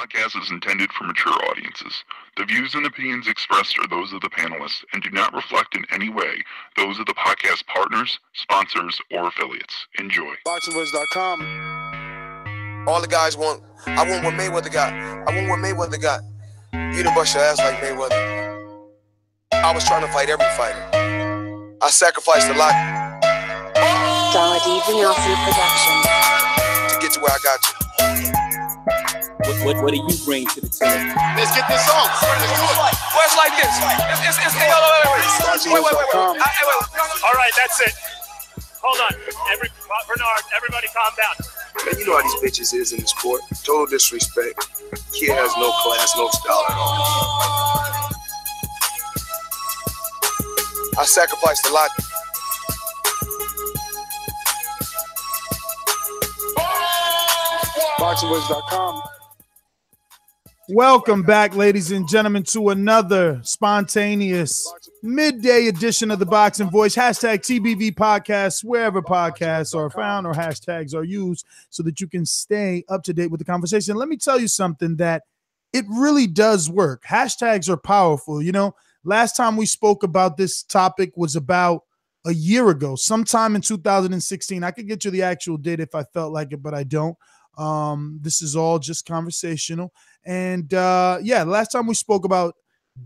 podcast is intended for mature audiences. The views and opinions expressed are those of the panelists and do not reflect in any way those of the podcast partners, sponsors, or affiliates. Enjoy. ThaBoxingvoice.com. All the guys want, I want what Mayweather got. I want what Mayweather got. You done bust your ass like Mayweather. I was trying to fight every fighter. I sacrificed a lot to get to where I got to. What do you bring to the table? Let's get this on. Let's do it. Well, it's like this. Wait. All right, that's it. Hold on. Bernard, everybody calm down. Man, you know how these bitches is in the sport. Total disrespect. Kid has no class, no style at all. I sacrificed a lot. ThaBoxingvoice.com. Welcome back, ladies and gentlemen, to another spontaneous midday edition of the Boxing Voice. Hashtag TBV Podcast, wherever podcasts are found or hashtags are used so that you can stay up to date with the conversation. Let me tell you something that it really does work. Hashtags are powerful. You know, last time we spoke about this topic was about a year ago, sometime in 2016. I could get you the actual date if I felt like it, but I don't. This is all just conversational. And last time we spoke about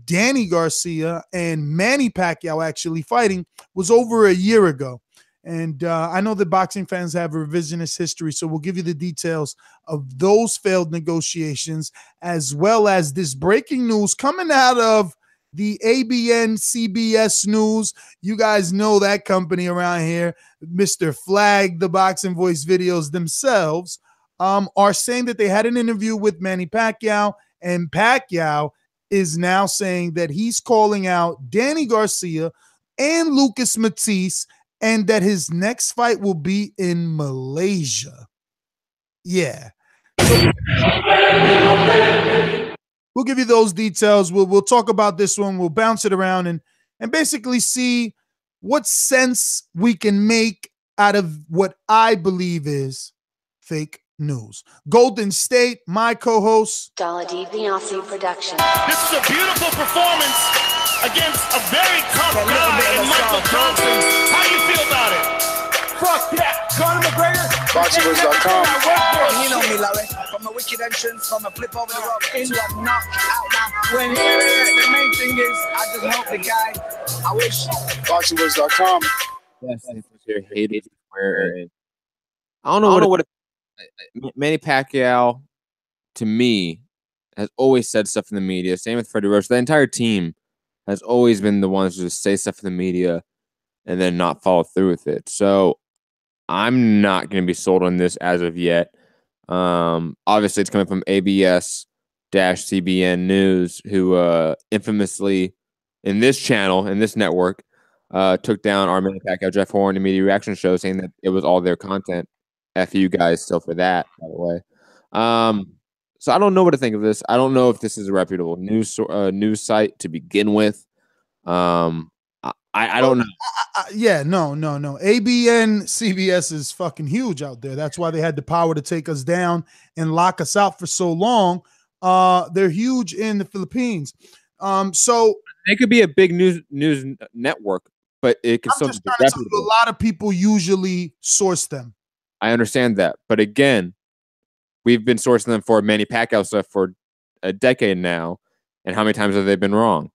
Danny Garcia and Manny Pacquiao actually fighting was over a year ago. And I know that boxing fans have revisionist history, so we'll give you the details of those failed negotiations, as well as this breaking news coming out of the ABS-CBN news. You guys know that company around here, Mr. Flag, the Boxing Voice videos themselves, are saying that they had an interview with Manny Pacquiao, and Pacquiao is now saying that he's calling out Danny Garcia and Lucas Matthysse, and that his next fight will be in Malaysia. Yeah. We'll give you those details. We'll talk about this one. We'll bounce it around and basically see what sense we can make out of what I believe is fake news. Golden State, my co-host. Production. This is a beautiful performance against a very tough guy in Michael Johnson. How do you feel about it? Fuck that. Conor McGregor. ThaBoxingvoice.com. You know me, Larry. From a wicked entrance, from a flip over the rope into a knockout. Now, when the main thing is, I just hope the guy, I wish. ThaBoxingvoice.com. Yes, you're hated. I don't know what Manny Pacquiao, to me, has always said stuff in the media. Same with Freddie Roach. The entire team has always been the ones to just say stuff in the media and then not follow through with it. So I'm not going to be sold on this as of yet. Obviously, it's coming from ABS-CBN News, who infamously, in this channel, in this network, took down our Manny Pacquiao Jeff Horn and media reaction show, saying that it was all their content. F you guys still for that, by the way. So I don't know what to think of this. I don't know if this is a reputable news site to begin with. I don't know. No. ABN-CBS is fucking huge out there. That's why they had the power to take us down and lock us out for so long. They're huge in the Philippines. So they could be a big news network, but it could still be reputable. A lot of people usually source them. I understand that. But again, we've been sourcing them for Manny Pacquiao stuff for a decade now. And how many times have they been wrong?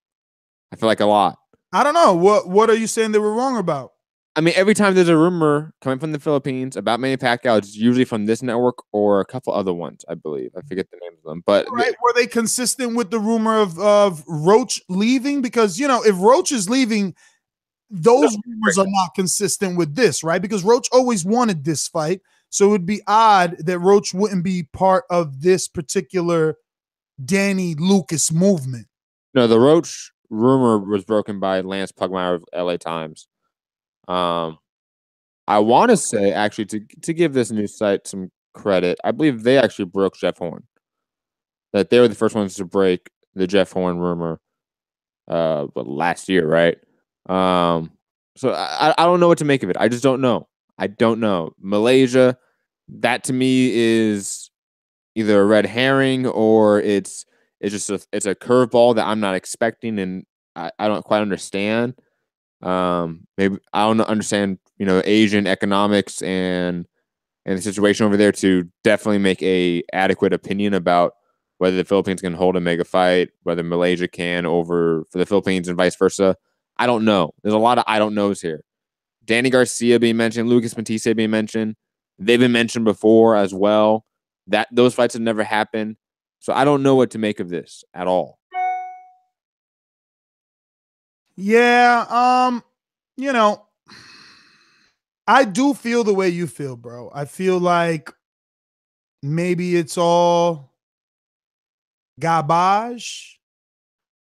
I feel like a lot. I don't know. What are you saying they were wrong about? I mean, every time there's a rumor coming from the Philippines about Manny Pacquiao, it's usually from this network or a couple other ones, I believe. I forget the names of them. But were they consistent with the rumor of Roach leaving? Because, you know, if Roach is leaving, those rumors are not consistent with this, right? Because Roach always wanted this fight. So it would be odd that Roach wouldn't be part of this particular Danny Lucas movement. No, the Roach rumor was broken by Lance Pugmire of LA Times. I want to say, actually, to give this news site some credit, I believe they actually broke Jeff Horn. That they were the first ones to break the Jeff Horn rumor last year, right? So I don't know what to make of it. I just don't know. I don't know. Malaysia, that to me is either a red herring or it's just it's a curveball that I'm not expecting, and I don't quite understand. Maybe I don't understand, Asian economics and the situation over there to definitely make a adequate opinion about whether the Philippines can hold a mega fight, whether Malaysia can for the Philippines and vice versa. I don't know. There's a lot of I don't knows here. Danny Garcia being mentioned, Lucas Matthysse being mentioned. They've been mentioned before as well. Those fights have never happened. So I don't know what to make of this at all. Yeah, I do feel the way you feel, bro. I feel like maybe it's all garbage.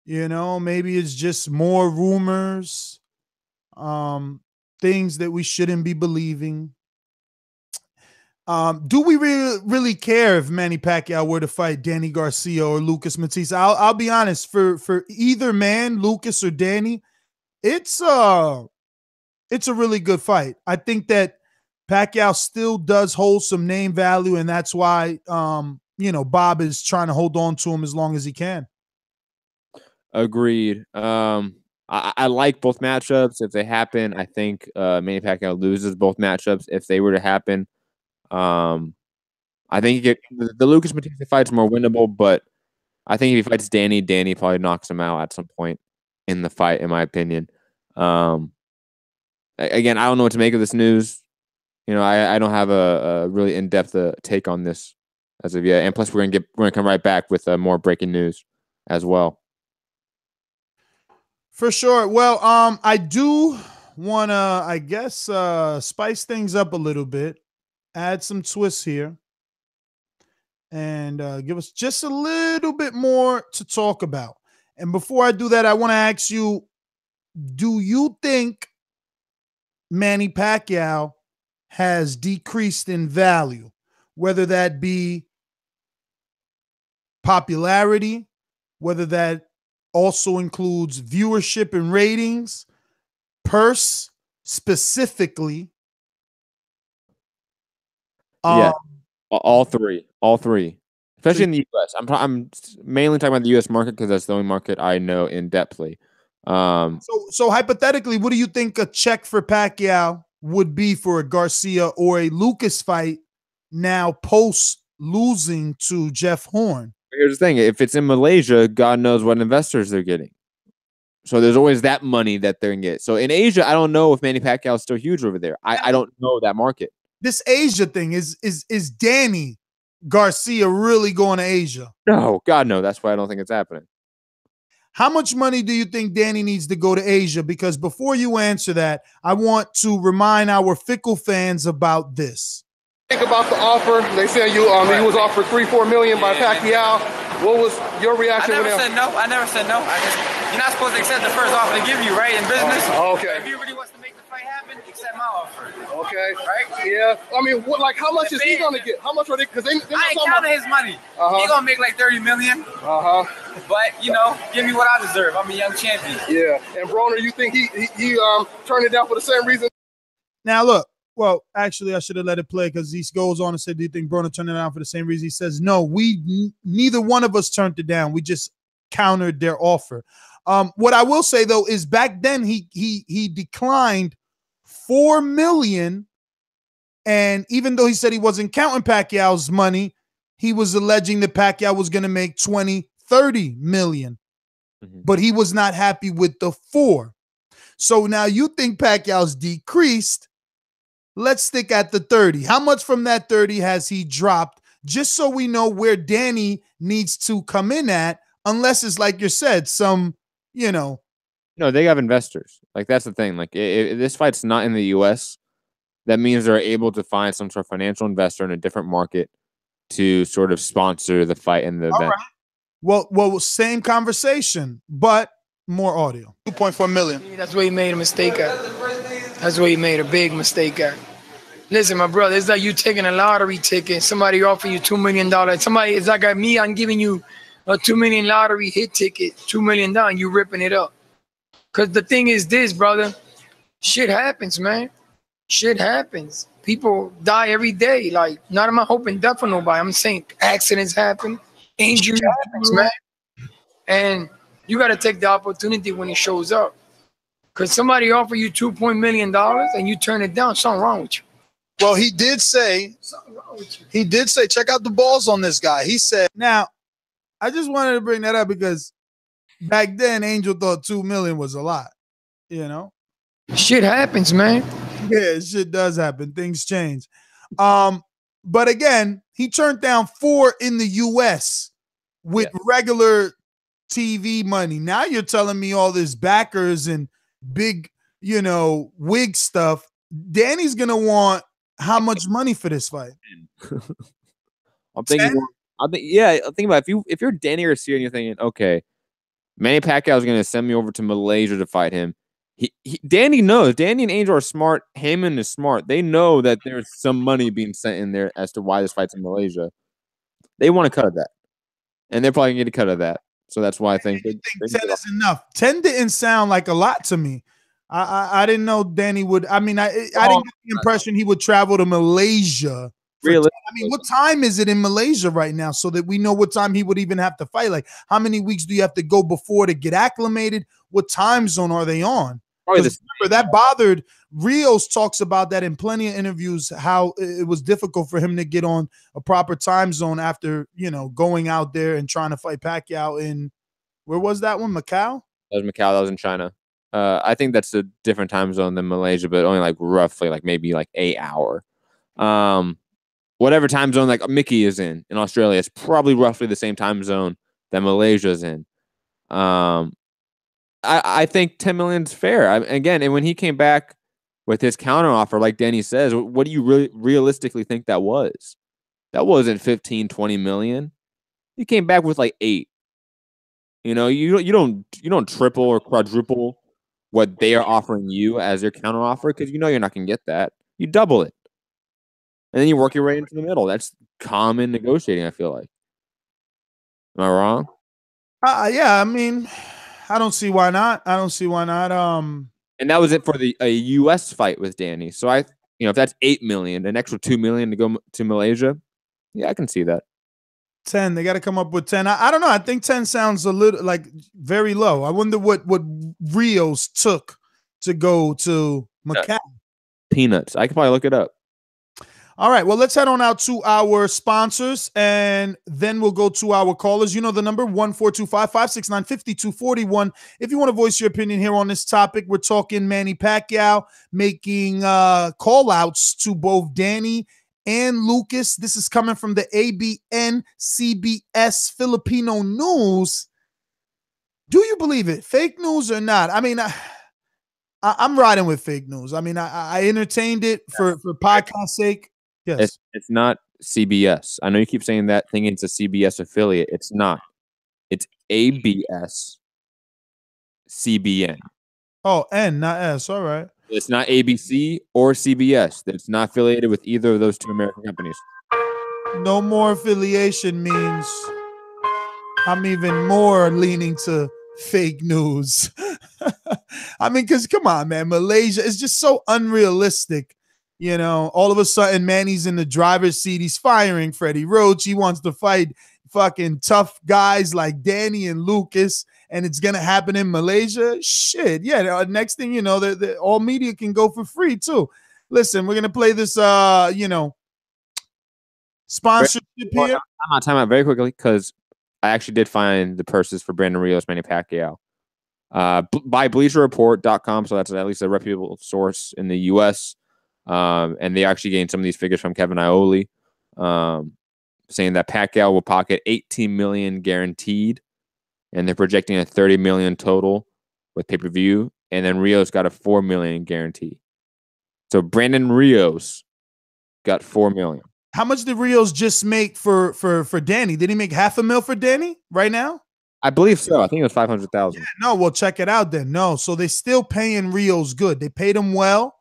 Maybe it's just more rumors, things that we shouldn't be believing. Do we really care if Manny Pacquiao were to fight Danny Garcia or Lucas Matthysse? I'll be honest, for either man, Lucas or Danny, it's a really good fight. I think that Pacquiao still does hold some name value, and that's why Bob is trying to hold on to him as long as he can. Agreed. I like both matchups. If they happen, I think Manny Pacquiao loses both matchups if they were to happen. I think the Lucas Matthysse fight's more winnable, but I think if he fights Danny probably knocks him out at some point in the fight, in my opinion. Again, I don't know what to make of this news. I don't have a really in-depth take on this as of yet. And plus, we're gonna come right back with more breaking news as well. For sure. Well, I do want to, I guess, spice things up a little bit, add some twists here, and give us just a little bit more to talk about. And before I do that, I want to ask you, do you think Manny Pacquiao has decreased in value, whether that be popularity, whether that also includes viewership and ratings, purse specifically? Yeah, all three, especially in the U.S. I'm mainly talking about the U.S. market because that's the only market I know in depthly. So hypothetically, what do you think a check for Pacquiao would be for a Garcia or a Lucas fight now post losing to Jeff Horn? Here's the thing. If it's in Malaysia, God knows what investors they're getting. So there's always that money that they're going to get. So in Asia, I don't know if Manny Pacquiao is still huge over there. I don't know that market. This Asia thing, is Danny Garcia really going to Asia? No, God, no. That's why I don't think it's happening. How much money do you think Danny needs to go to Asia? Because before you answer that, I want to remind our fickle fans about this. Think about the offer. They said you was offered $3-4 million by Pacquiao. What was your reaction? I never said no. You're not supposed to accept the first offer they give you, right? In business. Okay. If he really wants to make the fight happen, accept my offer. Okay. Right? Yeah. I mean, how much is he gonna get? How much are they? Because they I ain't counting his money. He gonna make like $30 million. But give me what I deserve. I'm a young champion. Yeah. And Broner, you think he turned it down for the same reason? Now look. Well, actually, I should have let it play because he goes on and said, do you think Broner turned it down for the same reason? He says, no, neither one of us turned it down. We just countered their offer. What I will say, though, is back then he declined $4 million. And even though he said he wasn't counting Pacquiao's money, he was alleging that Pacquiao was going to make 20, 30 million. But he was not happy with the 4. So now you think Pacquiao's decreased. Let's stick at the 30. How much from that 30 has he dropped? Just so we know where Danny needs to come in at, unless it's like you said, No, they have investors. Like, that's the thing. Like, if this fight's not in the U.S., that means they're able to find some sort of financial investor in a different market to sort of sponsor the fight and the event. Right. Well, same conversation, but more audio. 2.4 million. That's where he made a mistake at. That's where he made a big mistake at. Listen, my brother, it's like you taking a lottery ticket. Somebody offering you $2 million. It's like me, I'm giving you a $2 million lottery hit ticket, $2 million, you ripping it up. Because the thing is this, brother, shit happens, man. Shit happens. People die every day. Like, not am I hoping death for nobody. I'm saying accidents happen, injuries happens, man. And you got to take the opportunity when it shows up. Because somebody offer you $2 million and you turn it down, something wrong with you. Well, he did say, check out the balls on this guy. He said, now, I just wanted to bring that up because back then, Angel thought 2 million was a lot, you know? Shit happens, man. Yeah, shit does happen. Things change. But again, he turned down 4 in the U.S. with regular TV money. Now you're telling me all this backers and big, you know, wig stuff. Danny's going to want how much money for this fight? I'm thinking about if you're Danny Garcia and you're thinking, okay, Manny Pacquiao is going to send me over to Malaysia to fight him. Danny knows. Danny and Angel are smart. Heyman is smart. They know that there's some money being sent in there as to why this fight's in Malaysia. They want a cut of that, and they're probably going to get a cut of that. So that's why I think 10 is enough. 10 didn't sound like a lot to me. I didn't know Danny would. I mean, I didn't get the impression he would travel to Malaysia. Really? I mean, what time is it in Malaysia right now so that we know what time he would even have to fight? Like, how many weeks do you have to go before to get acclimated? What time zone are they on? Remember, that bothered Rios talks about that in plenty of interviews, how it was difficult for him to get on a proper time zone after, you know, going out there and trying to fight Pacquiao in, where was that one? Macau? That was Macau. That was in China. I think that's a different time zone than Malaysia, but only like roughly like maybe like 8 hour. Whatever time zone like Mickey is in Australia, it's probably roughly the same time zone that Malaysia is in. I think 10 million is fair. Again, and when he came back with his counteroffer, like Danny says, what do you really realistically think that was? That wasn't 15, 20 million. He came back with like 8. You know, you don't triple or quadruple what they are offering you as their counteroffer because you know you're not going to get that. You double it. And then you work your way into the middle. That's common negotiating, I feel like. Am I wrong? Yeah, I mean, I don't see why not. And that was it for a U.S. fight with Danny. So if that's 8 million, an extra 2 million to go to Malaysia, yeah, I can see that. 10. They got to come up with 10. I don't know. I think 10 sounds a little like very low. I wonder what Rios took to go to Macau. Peanuts. I can probably look it up. All right, well, let's head on out to our sponsors, and then we'll go to our callers. You know the number, 1-425-569-5241. If you want to voice your opinion here on this topic, we're talking Manny Pacquiao making call-outs to both Danny and Lucas. This is coming from the ABS-CBN Filipino News. Do you believe it? Fake news or not? I mean, I'm riding with fake news. I mean, I entertained it for podcast sake. Yes. It's not CBS. I know you keep saying that, thinking it's a CBS affiliate. It's not. It's ABS-CBN. Oh, N, not S. All right. It's not ABC or CBS. It's not affiliated with either of those two American companies. No more affiliation means I'm even more leaning to fake news. I mean, because come on, man, Malaysia is just so unrealistic. You know, all of a sudden, Manny's in the driver's seat. He's firing Freddie Roach. He wants to fight fucking tough guys like Danny and Lucas, and it's going to happen in Malaysia. Shit, yeah. Next thing you know, all media can go for free, too. Listen, we're going to play this, sponsorship here. I'm time out very quickly because I actually did find the purses for Brandon Rios, Manny Pacquiao. By BleacherReport.com, so that's at least a reputable source in the U.S., and they actually gained some of these figures from Kevin Iole, saying that Pacquiao will pocket $18 million guaranteed, and they're projecting a $30 million total with pay-per-view, and then Rios got a $4 million guarantee. So Brandon Rios got $4 million. How much did Rios just make for Danny? Did he make $500,000 for Danny right now? I believe so. I think it was $500,000. Yeah, no, well, check it out then. No, so they're still paying Rios good. They paid him well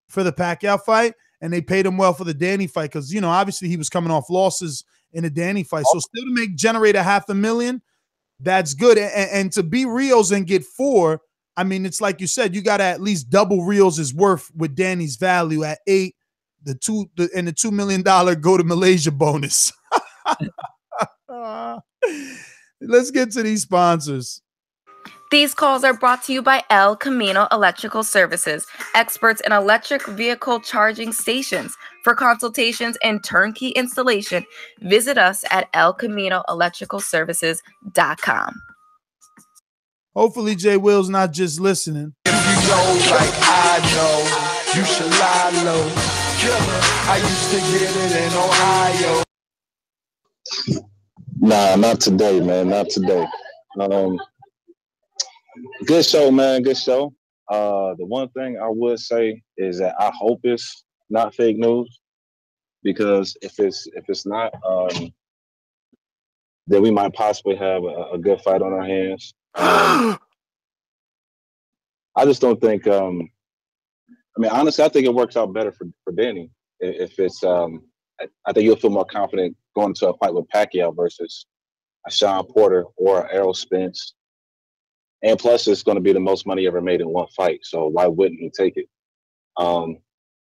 for the Pacquiao fight, and they paid him well for the Danny fight because, you know, obviously he was coming off losses in the Danny fight. So still to generate $500,000, that's good. And to be Rios and get $4 I mean, it's like you said, you got to at least double Reels' worth with Danny's value at 8. The $2 million go to Malaysia bonus. Let's get to these sponsors. These calls are brought to you by El Camino Electrical Services, experts in electric vehicle charging stations. For consultations and turnkey installation, visit us at elcaminoelectricalservices.com. Hopefully Jay Will's not just listening. If you know like I know, you should lie low. Killer, I used to get it in Ohio. Nah, not today, man. Not today. Good show, man. Good show. The one thing I would say is that I hope it's not fake news, because if it's not, then we might possibly have a good fight on our hands. I just don't think. I mean, honestly, I think it works out better for Danny if it's. I think you'll feel more confident going into a fight with Pacquiao versus a Sean Porter or Errol Spence. And plus, it's going to be the most money ever made in one fight. So why wouldn't he take it?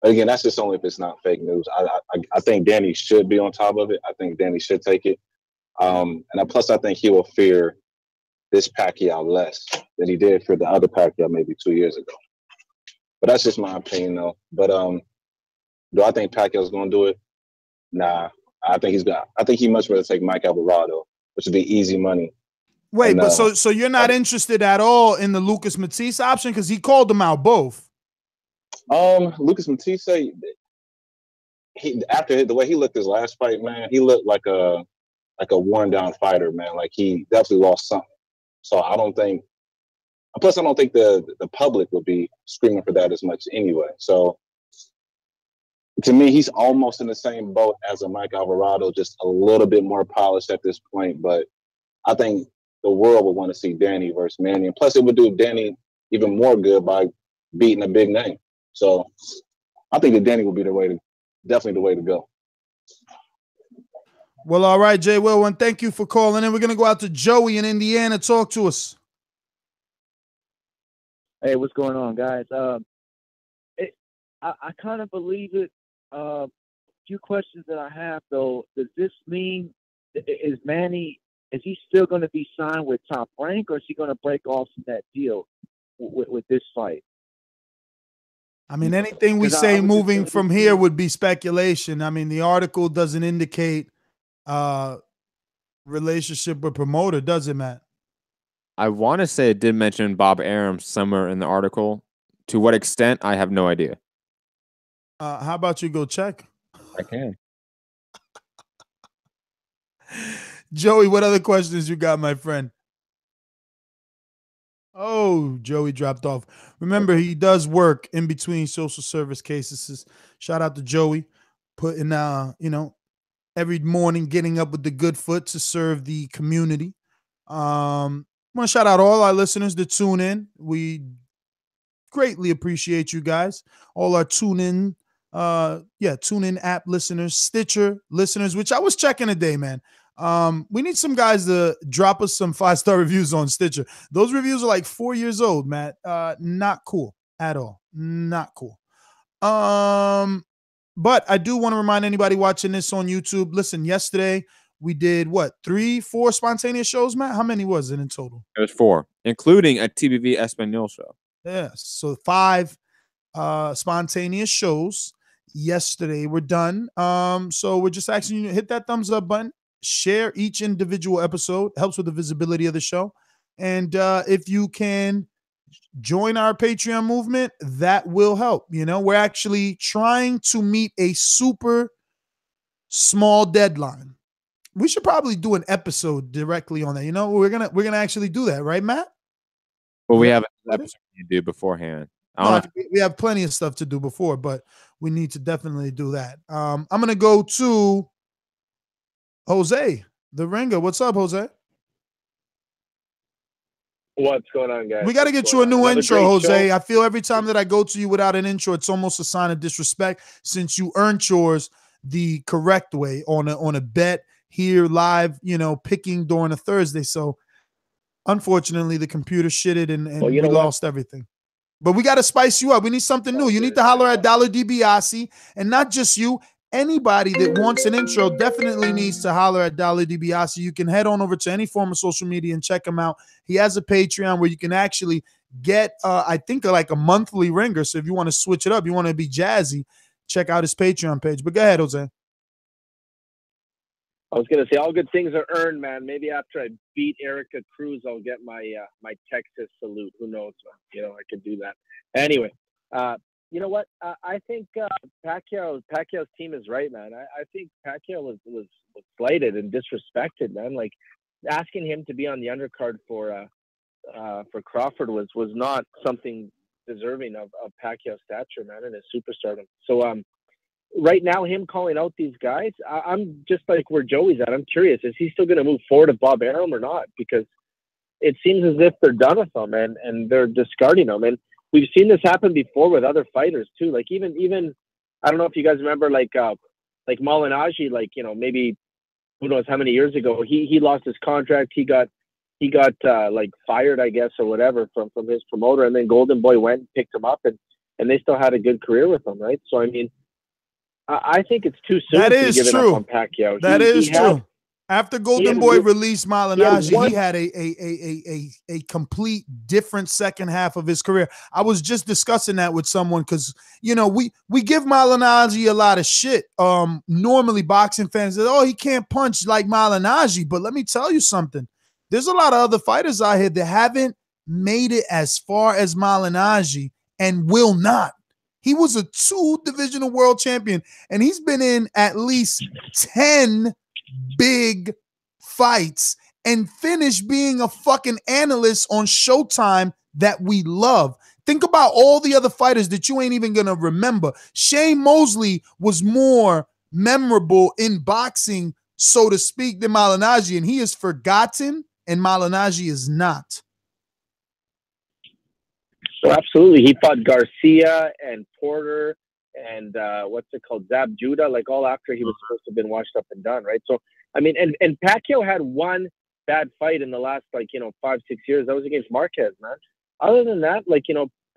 Again, that's just only if it's not fake news. I think Danny should be on top of it. I think Danny should take it. And plus, I think he will fear this Pacquiao less than he did for the other Pacquiao maybe 2 years ago. But that's just my opinion, though. But do I think Pacquiao's going to do it? Nah. I think he much rather take Mike Alvarado, which would be easy money. Wait, and, but so you're not interested at all in the Lucas Matthysse option, because he called them out both. Lucas Matthysse, after the way he looked his last fight, man, he looked like a worn down fighter, man. Like he definitely lost something. So I don't think. Plus, I don't think the public would be screaming for that as much anyway. So to me, he's almost in the same boat as a Mike Alvarado, just a little bit more polished at this point. But I think the world would want to see Danny versus Manny. And plus, it would do Danny even more good by beating a big name. So I think that Danny would be definitely the way to go. Well, all right, Jay Will, and thank you for calling in. We're going to go out to Joey in Indiana. Talk to us. Hey, what's going on, guys? I kind of believe it. Few questions that I have, though. Does this mean, is Manny, is he still going to be signed with Top Rank, or is he going to break off that deal with this fight? I mean, anything we say moving from here would be speculation. I mean, the article doesn't indicate relationship with promoter, does it, Matt? I want to say it did mention Bob Arum somewhere in the article. To what extent, I have no idea. How about you go check? I can. Joey, what other questions you got, my friend? Oh, Joey dropped off. Remember, he does work in between social service cases. Shout out to Joey, putting every morning getting up with the good foot to serve the community. I want to shout out all our listeners that tune in. We greatly appreciate you guys. All our tune in app listeners, Stitcher listeners, which I was checking today, man. We need some guys to drop us some 5-star reviews on Stitcher. Those reviews are like 4 years old, Matt. Not cool at all. Not cool. But I do want to remind anybody watching this on YouTube, listen, yesterday we did what, 3-4 spontaneous shows, Matt? How many was it in total? It was 4, including a TBV Espanol show. Yes. So 5 spontaneous shows yesterday were done. So we're just asking you to hit that thumbs up button, share each individual episode, helps with the visibility of the show. And if you can join our Patreon movement, that will help. We're actually trying to meet a super small deadline. We should probably do an episode directly on that. We're gonna actually do that, right, Matt? Well, we have an episode to do beforehand. We have plenty of stuff to do before, but we need to definitely do that. I'm gonna go to Jose, the Ringer. What's up, Jose? What's going on, guys? We got to get you a new intro, Jose. I feel every time that I go to you without an intro, it's almost a sign of disrespect, since you earned yours the correct way on a bet here live, picking during a Thursday. So Unfortunately, the computer shitted and Well, we lost everything. But we got to spice you up. We need something new. You need to holler at Dollar DiBiase, and not just you. Anybody that wants an intro definitely needs to holler at Dollar DiBiase. You can head on over to any form of social media and check him out. He has a Patreon where you can actually get, I think, like a monthly ringer. So if you want to switch it up, you want to be jazzy, check out his Patreon page. But go ahead, Jose. I was gonna say all good things are earned, man. Maybe after I beat Erica Cruz, I'll get my my Texas salute. Who knows? You know, I could do that. Anyway, you know what? I think Pacquiao's team is right, man. I think Pacquiao was slighted and disrespected, man. Like asking him to be on the undercard for Crawford was not something deserving of Pacquiao's stature, man, and his superstardom. So right now, him calling out these guys, I'm just like where Joey's at. I'm curious, is he still going to move forward with Bob Arum or not? Because it seems as if they're done with him and they're discarding him. And we've seen this happen before with other fighters too. Like even I don't know if you guys remember, like Malignaggi, like, you know, maybe who knows how many years ago he lost his contract. He got like fired, I guess, or whatever from his promoter, and then Golden Boy went and picked him up, and they still had a good career with him, right? So I mean, I think it's too soon to give it up on Pacquiao. That is true. After Golden Boy released Malignaggi, he had a complete different second half of his career. I was just discussing that with someone because, you know, we give Malignaggi a lot of shit. Normally boxing fans say, oh, he can't punch like Malignaggi. But let me tell you something. There's a lot of other fighters out here that haven't made it as far as Malignaggi and will not. He was a 2-divisional world champion, and he's been in at least 10 big fights and finished being a fucking analyst on Showtime that we love. Think about all the other fighters that you ain't even going to remember. Shane Mosley was more memorable in boxing, so to speak, than Malignaggi, and he is forgotten, and Malignaggi is not. So absolutely, he fought Garcia and Porter and what's it called, Zab Judah, like all after he was supposed to have been washed up and done, right? So I mean, and Pacquiao had one bad fight in the last 5-6 years. That was against Marquez, man. Other than that,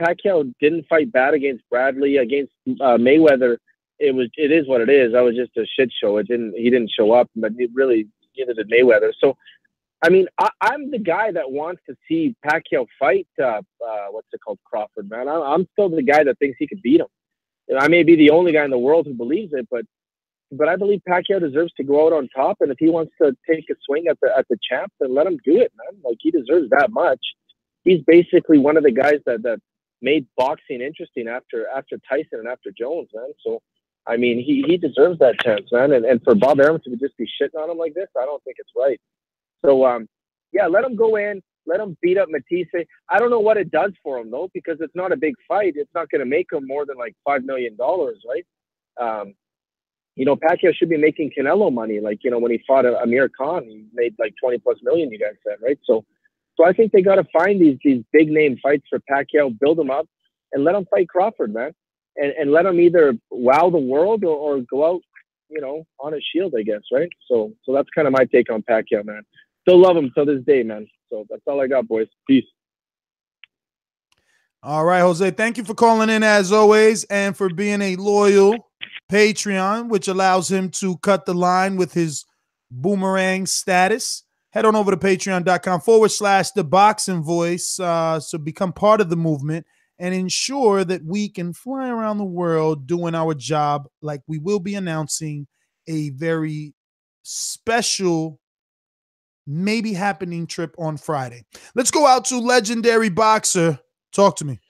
Pacquiao didn't fight bad against Bradley, against Mayweather. It is what it is. That was just a shit show. He didn't show up, but neither did Mayweather. So I mean, I'm the guy that wants to see Pacquiao fight, Crawford, man. I'm still the guy that thinks he could beat him. I may be the only guy in the world who believes it, but I believe Pacquiao deserves to go out on top. And if he wants to take a swing at the champ, then let him do it, man. Like, he deserves that much. He's basically one of the guys that made boxing interesting after Tyson and after Jones, man. So, I mean, he deserves that chance, man. And for Bob Arum to just be shitting on him like this, I don't think it's right. So, yeah, let him go in. Let him beat up Matthysse. I don't know what it does for him, though, because it's not a big fight. It's not going to make him more than like $5 million, right? Pacquiao should be making Canelo money. Like, when he fought Amir Khan, he made like 20+ million, you guys said, right? So I think they got to find these big name fights for Pacquiao, build them up, and let him fight Crawford, man. And let him either wow the world or go out, on a shield, I guess, right? So that's kind of my take on Pacquiao, man. Still love him till this day, man. So that's all I got, boys. Peace. All right, Jose. Thank you for calling in as always and for being a loyal Patreon, which allows him to cut the line with his boomerang status. Head on over to patreon.com/ThaBoxingVoice so become part of the movement and ensure that we can fly around the world doing our job, like we will be announcing a very special, maybe happening trip on Friday. Let's go out to legendary boxer. Talk to me.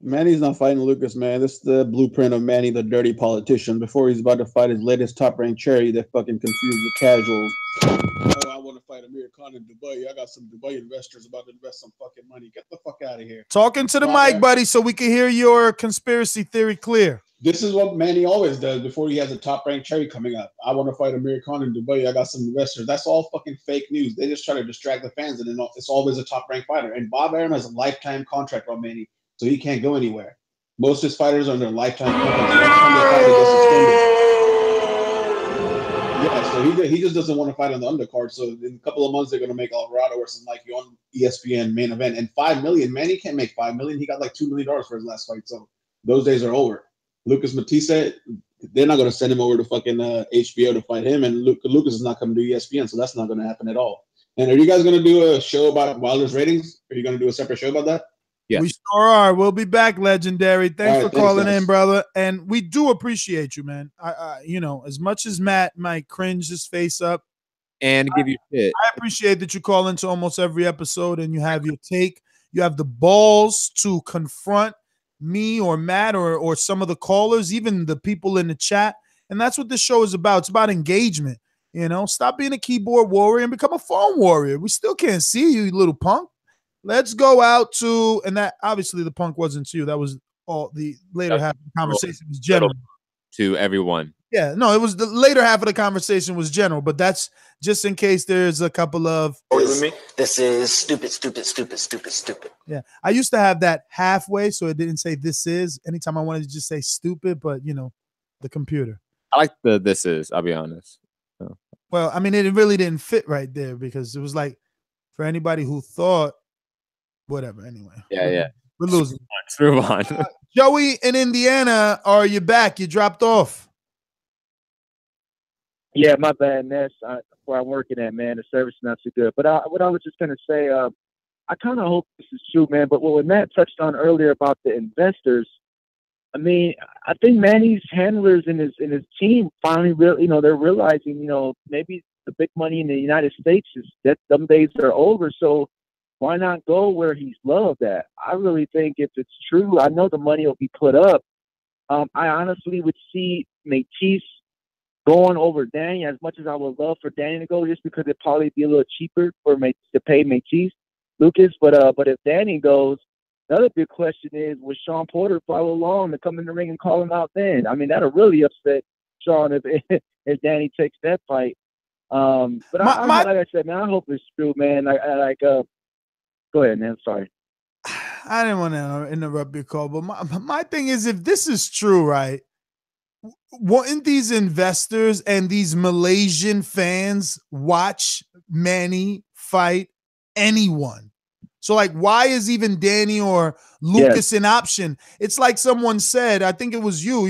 Manny's not fighting Lucas, man. This is the blueprint of Manny, the dirty politician. Before he's about to fight his latest top-ranked cherry that fucking confused the casuals. Oh, I want to fight Amir Khan in Dubai. I got some Dubai investors about to invest some fucking money. Get the fuck out of here. Talking to the mic, buddy, so we can hear your conspiracy theory clear. This is what Manny always does before he has a top-ranked cherry coming up. I want to fight Amir Khan in Dubai. I got some investors. That's all fucking fake news. They just try to distract the fans, and it's always a top-ranked fighter. And Bob Arum has a lifetime contract on Manny, so he can't go anywhere. Most of his fighters are under lifetime contracts. Yeah, Yeah, so he just doesn't want to fight on the undercard. So in a couple of months, they're going to make Alvarado versus Mikey on ESPN main event. And $5 million, man, he can't make $5 million. He got like $2 million for his last fight. So those days are over. Lucas Matthysse, they're not going to send him over to fucking HBO to fight him. And Lucas is not coming to ESPN, so that's not going to happen at all. And are you guys going to do a show about Wilder's ratings? Are you going to do a separate show about that? Yes. We sure are. We'll be back, Legendary. Thanks for calling in, brother. And we do appreciate you, man. You know, as much as Matt might cringe his face up and give you shit, I appreciate that you call into almost every episode and you have your take. You have the balls to confront me or Matt or some of the callers, even the people in the chat. And that's what this show is about. It's about engagement. You know, stop being a keyboard warrior and become a phone warrior. We still can't see you, you little punk. Let's go out to, and that obviously the punk wasn't to you. That was all the later half of the conversation was general. To everyone. Yeah, no, it was the later half of the conversation was general, but that's just in case there's a couple of. This is stupid, stupid, stupid, stupid, stupid. Yeah, I used to have that halfway, so it didn't say this is. Anytime I wanted to just say stupid, but you know, the computer. I like the this is, I'll be honest. So. Well, I mean, it really didn't fit right there because it was like for anybody who thought, whatever. Anyway. Yeah. We're losing. Let's move on. Joey in Indiana, are you back? You dropped off. Yeah, my bad, Ness. Where I'm working at, man, the service is not so good. But what I was just gonna say, I kind of hope this is true, man. But what Matt touched on earlier about the investors, I mean, I think Manny's handlers and his team finally they're realizing, maybe the big money in the United States is that them days are over. So why not go where he's loved at? I really think if it's true, I know the money will be put up. I honestly would see Matthysse going over Danny as much as I would love for Danny to go, just because it'd probably be a little cheaper to pay Matthysse, Lucas. But if Danny goes, another big question is, will Sean Porter follow along to come in the ring and call him out then? I mean, that'll really upset Sean if Danny takes that fight. But like I said, man, I hope it's true, man. Go ahead, man. Sorry. I didn't want to interrupt your call, but my thing is, if this is true, right, wouldn't these investors and these Malaysian fans watch Manny fight anyone? So, like, why is even Danny or Lucas an option? It's like someone said, I think it was you,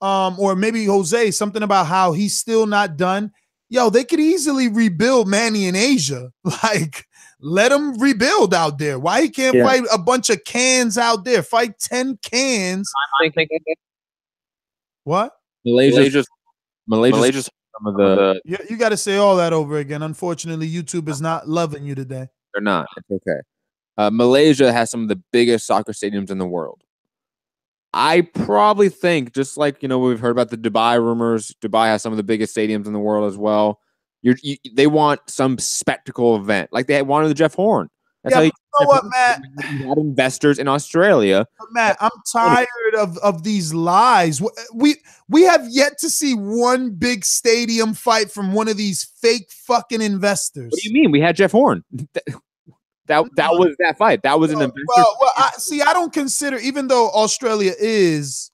or maybe Jose, something about how he's still not done. Yo, they could easily rebuild Manny in Asia. Like, let him rebuild out there. Why he can't fight a bunch of cans out there? Fight 10 cans. What? Malaysia's some of the. You got to say all that over again. Unfortunately, YouTube is not loving you today. They're not. It's okay. Malaysia has some of the biggest soccer stadiums in the world. I probably think, just like we've heard about the Dubai rumors, Dubai has some of the biggest stadiums in the world as well. They want some spectacle event, like they wanted the Jeff Horn. That's how you know what, Matt? You had investors in Australia. But Matt, I'm tired of these lies. We have yet to see one big stadium fight from one of these fake fucking investors. What do you mean? We had Jeff Horn. That was that fight. That was an investor. Well, I don't consider, even though Australia is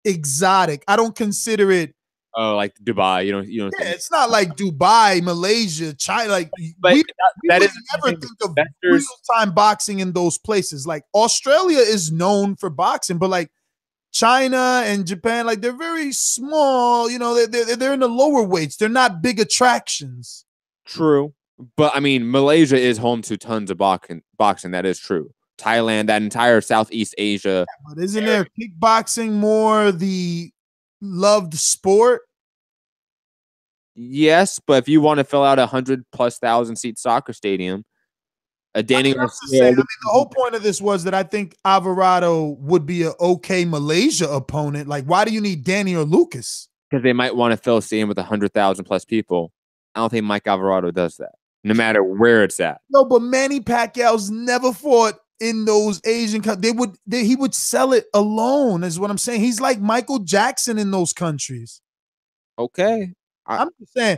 exotic, I don't consider it. Oh, like Dubai, you know. Yeah, it's not like Dubai, Malaysia, China. Like, but we that would is never think of real-time boxing in those places. Like, Australia is known for boxing, but like China and Japan, like, they're very small. They're in the lower weights. They're not big attractions. True, but I mean, Malaysia is home to tons of boxing. That is true. Thailand, that entire Southeast Asia. Yeah, but isn't there kickboxing more the loved sport? Yes, but if you want to fill out 100,000+ seat soccer stadium, Danny Garcia. The whole point of this was that I think Alvarado would be an okay Malaysia opponent. Like, why do you need Danny or Lucas? Because they might want to fill a stadium with 100,000+ people. I don't think Mike Alvarado does that, no matter where it's at. No, but Manny Pacquiao's never fought in those Asian countries. He would sell it alone, is what I'm saying. He's like Michael Jackson in those countries. Okay. I'm just saying,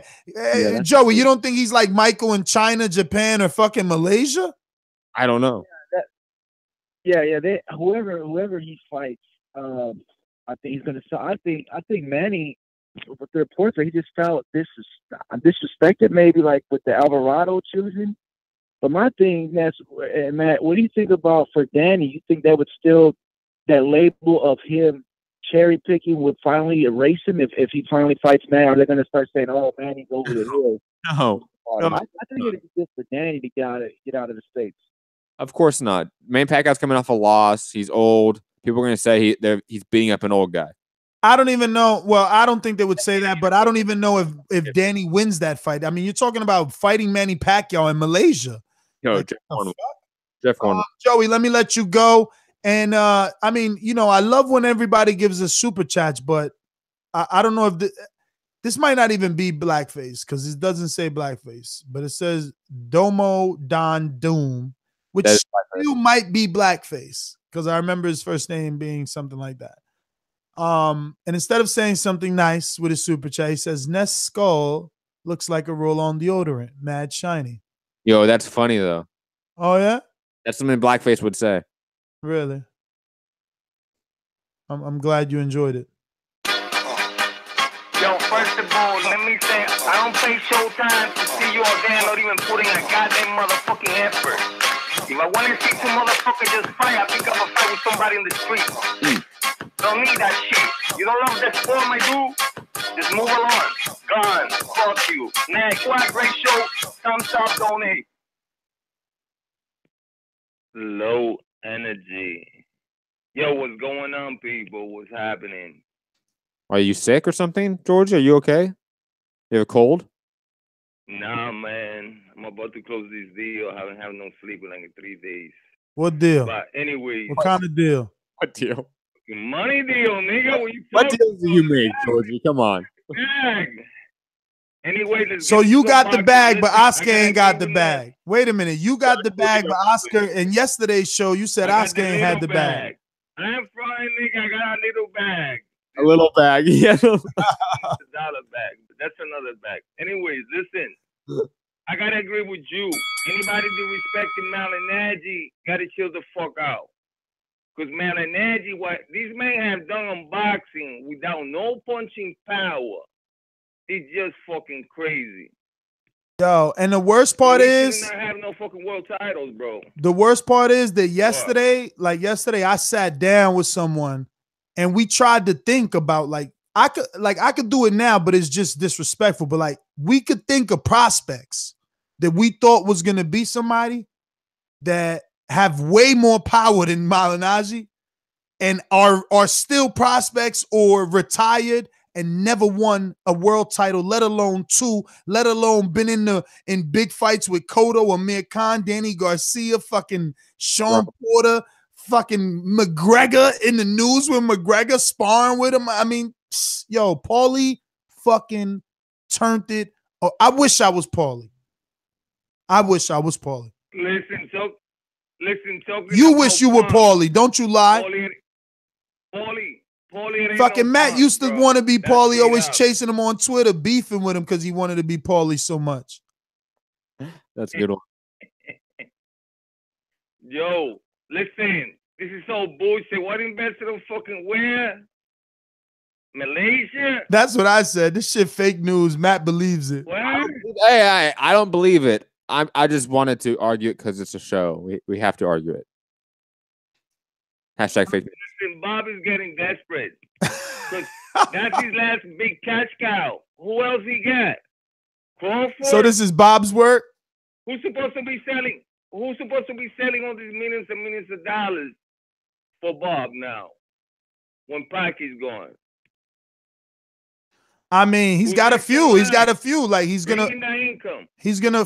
Joey, you don't think he's like Michael in China, Japan, or fucking Malaysia? I don't know. Whoever he fights, I think he's gonna sell. I think Manny with the reports, he just felt disrespected, maybe like with the Alvarado choosing. But my thing, Matt, what do you think about for Danny? You think that would still, that label of him cherry picking would finally erase him if he finally fights Matt? Are they going to start saying, "Oh, man, he's over the hill"? No. I think it'd be good for Danny to get out of the States. Of course not. Manny Pacquiao's coming off a loss. He's old. People are going to say he's beating up an old guy. I don't even know. Well, I don't think they would say that, but I don't even know if Danny wins that fight. I mean, you're talking about fighting Manny Pacquiao in Malaysia. No, Like, Jeff won. Joey, let me let you go. And I mean, I love when everybody gives us super chats, but I don't know if this might not even be blackface because it doesn't say blackface, but it says Domo Don Doom, which still might be blackface because I remember his first name being something like that. And instead of saying something nice with his super chat, he says Nest skull looks like a roll-on deodorant, mad shiny. Yo, that's funny though. Oh yeah, that's something blackface would say. Really? I'm glad you enjoyed it. Yo, first of all, let me say, I don't play Showtime to see you all there, not even putting a goddamn motherfucking effort. If I want to see two motherfuckers just fight, I pick up a fight with somebody in the street. Don't need that shit. You don't love that sport, my dude? Just move along. Gone. Fuck you. Next, what a great show. Thumbs up, donate. Low energy. Yo, what's going on, people? What's happening? Are you sick or something, George? Are you okay? You have a cold? Nah, man. I'm about to close this deal. I haven't had no sleep in like 3 days. What deal? But anyway. What kind of deal? What deal? Money deal, nigga. What deals do you make, Georgie? Come on. Bag. Anyway, so you got the bag, but Oscar ain't got the bag. Wait a minute. You got the bag, but Oscar, in yesterday's show, you said Oscar ain't had the bag. I'm flying, nigga. I got a little bag. A little bag. Yeah. $1 bag. But that's another bag. Anyways, listen. I got to agree with you. Anybody disrespecting Malinaggi got to chill the fuck out. Because Malinaggi, what these men have done on boxing without no punching power, it's just fucking crazy. Yo, and the worst part is not have no fucking world titles, bro. The worst part is that yesterday, I sat down with someone and we tried to think about I could do it now, but it's just disrespectful. But we could think of prospects that we thought was gonna be somebody that have way more power than Malinaggi and are still prospects or retired and never won a world title, let alone 2, let alone been in big fights with Cotto, Amir Khan, Danny Garcia, fucking Sean Porter, fucking McGregor in the news with McGregor sparring with him. I mean, yo, Paulie fucking turned it. Oh, I wish I was Paulie. Listen, you wish you were Paulie. Don't you lie. Paulie fucking Matt used to want to be Paulie, always chasing him on Twitter, beefing with him because he wanted to be Paulie so much. That's a good one. Yo, listen, this is so bullshit. What ambassador fucking where? Malaysia? That's what I said. This shit fake news. Matt believes it. Hey, I don't believe it. I just wanted to argue it because it's a show. We have to argue it. Hashtag fake news. Listen, Bob is getting desperate. That's his last big cash cow. Who else he got? Crawford? So this is Bob's work? Who's supposed to be selling all these millions and millions of dollars for Bob now? When Pac is gone. I mean, he's got a few. He's got a few. Like he's gonna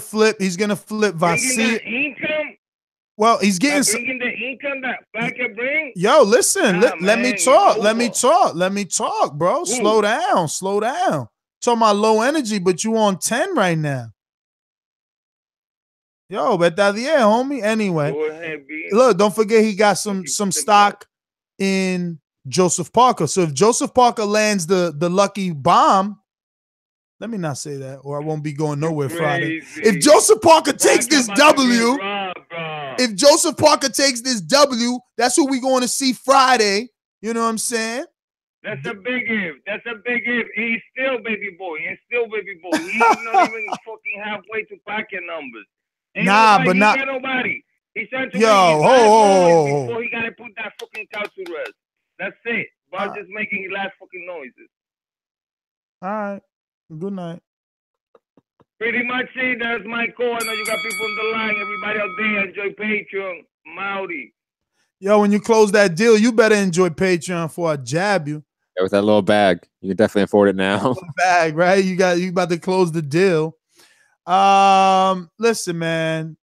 flip. He's gonna flip Vasily. Income. Well, he's getting bringing the income that Pac can bring. Yo, listen. Let me talk. Let me talk, bro. Ooh. Slow down. Talking about low energy, but you on 10 right now. Yo, bet that homie. Anyway, look, don't forget he got some stock in Joseph Parker. So if Joseph Parker lands the lucky bomb, let me not say that, or I won't be going nowhere Friday. If Joseph Parker takes this W, that's who we going to see Friday. You know what I'm saying? That's a big if. That's a big if. He's still baby boy. He's not even fucking halfway to Pacquiao numbers. Ain't nobody, got nobody. He's trying to make his last noise before he got to put that fucking couch to rest. That's it. But just making his last fucking noises. All right. Good night. Pretty much it. That's my call. I know you got people on the line. Everybody out there, enjoy Patreon. Maori. Yo, when you close that deal, you better enjoy Patreon before I jab you. Yeah, with that little bag, you can definitely afford it now. Bag, right? You about to close the deal. Listen, man.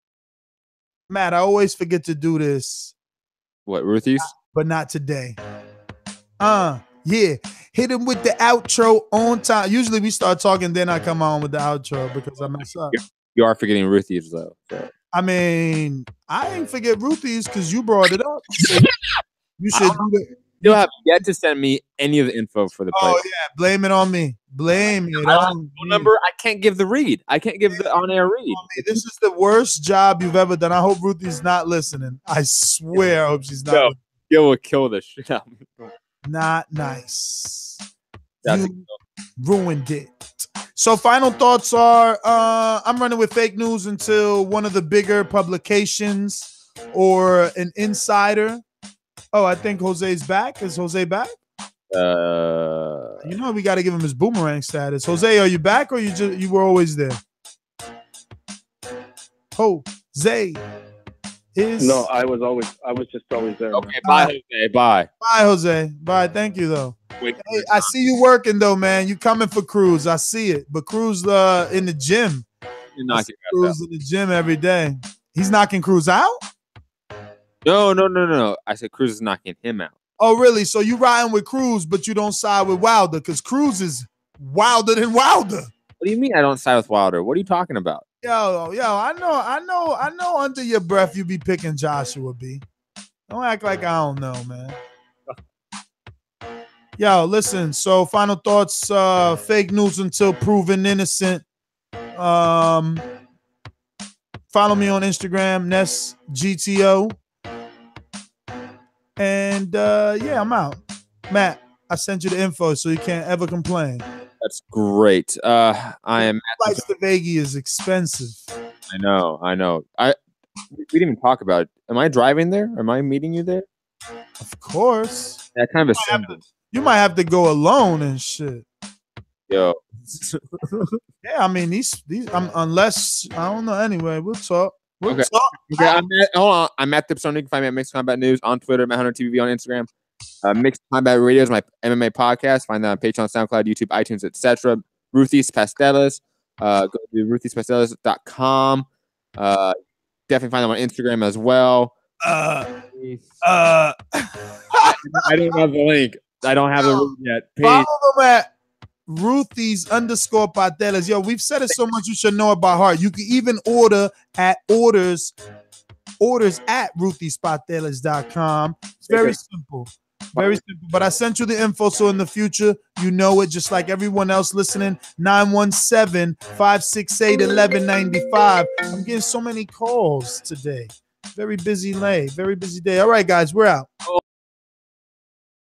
Matt, I always forget to do this. What, Ruthie's? But not today. Yeah. Hit him with the outro on time. Usually we start talking, then I come on with the outro because I mess up. You are forgetting Ruthie's though. So. I mean, I ain't forget Ruthie's because you brought it up. You should do that. You have yet to send me any of the info for the place. Oh yeah, blame it on me. Blame it on me. Number, I can't give the read. I can't give the on-air read. This is the worst job you've ever done. I hope Ruthie's not listening. I swear, I hope she's not. No, you will kill the shit out of me. Not nice. You ruined it. So final thoughts are, I'm running with fake news until one of the bigger publications or an insider. Oh, I think Jose's back. Is Jose back? You know we got to give him his boomerang status. Jose, are you back or you were always there? Jose is no. I was just always there. Okay, bye, Jose. Bye. Bye, Jose. Bye. Thank you though. Hey, I see you working though, man. You coming for Cruz? I see it. But Cruz in the gym. You're knocking Cruz in the gym every day. He's knocking Cruz out. No. I said Cruz is knocking him out. Oh, really? So you riding with Cruz, but you don't side with Wilder because Cruz is wilder than Wilder. What do you mean I don't side with Wilder? What are you talking about? Yo, I know. Under your breath, you be picking Joshua B. Don't act like I don't know, man. Yo, listen. So final thoughts. Fake news until proven innocent. Follow me on Instagram, NestGTO. And yeah, I'm out. Matt, I sent you the info so you can't ever complain. That's great. I am. Flights to Vegas is expensive. I know. We didn't even talk about it. Am I driving there? Am I meeting you there? Of course. That kind of assumed. You might have to go alone and shit. Yo. Yeah, I mean these. Unless I don't know. Anyway, we'll talk. Okay. Hold on. I'm Matt Hipster. You can find me at Mixed Combat News on Twitter, Matt Hunter TV on Instagram. Mixed Combat Radio is my MMA podcast. Find that on Patreon, SoundCloud, YouTube, iTunes, etc. Matthysse Pasteles. Go to MathythePasteles.com. Definitely find them on Instagram as well. I don't have the link. I don't have the link yet. Follow them at Ruthie's_Pasteles. Yo, we've said it so much you should know it by heart. You can even order at orders at Ruthie'sPasteles.com. It's very simple. Very simple. But I sent you the info so in the future you know it, just like everyone else listening. 917-568-1195. I'm getting so many calls today. Very busy day. All right, guys, we're out.